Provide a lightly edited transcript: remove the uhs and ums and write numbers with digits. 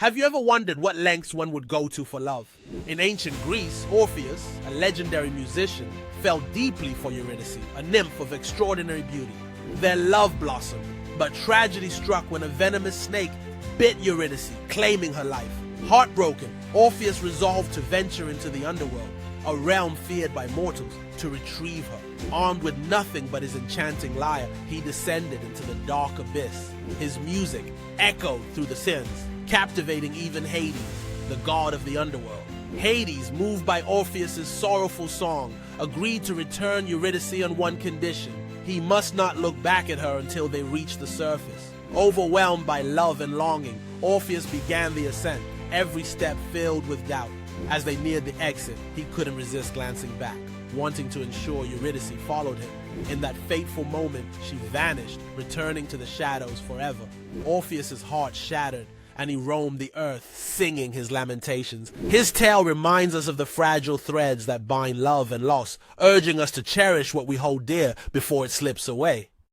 Have you ever wondered what lengths one would go to for love? In ancient Greece, Orpheus, a legendary musician, fell deeply for Eurydice, a nymph of extraordinary beauty. Their love blossomed, but tragedy struck when a venomous snake bit Eurydice, claiming her life. Heartbroken, Orpheus resolved to venture into the Underworld, a realm feared by mortals, to retrieve her. Armed with nothing but his enchanting lyre, he descended into the dark abyss. His music echoed through the sands, captivating even Hades, the god of the underworld. Hades, moved by Orpheus's sorrowful song, agreed to return Eurydice on one condition: he must not look back at her until they reached the surface. Overwhelmed by love and longing, Orpheus began the ascent, every step filled with doubt. As they neared the exit, he couldn't resist glancing back, wanting to ensure Eurydice followed him. In that fateful moment, she vanished, returning to the shadows forever. Orpheus's heart shattered, and he roamed the earth, singing his lamentations. His tale reminds us of the fragile threads that bind love and loss, urging us to cherish what we hold dear before it slips away.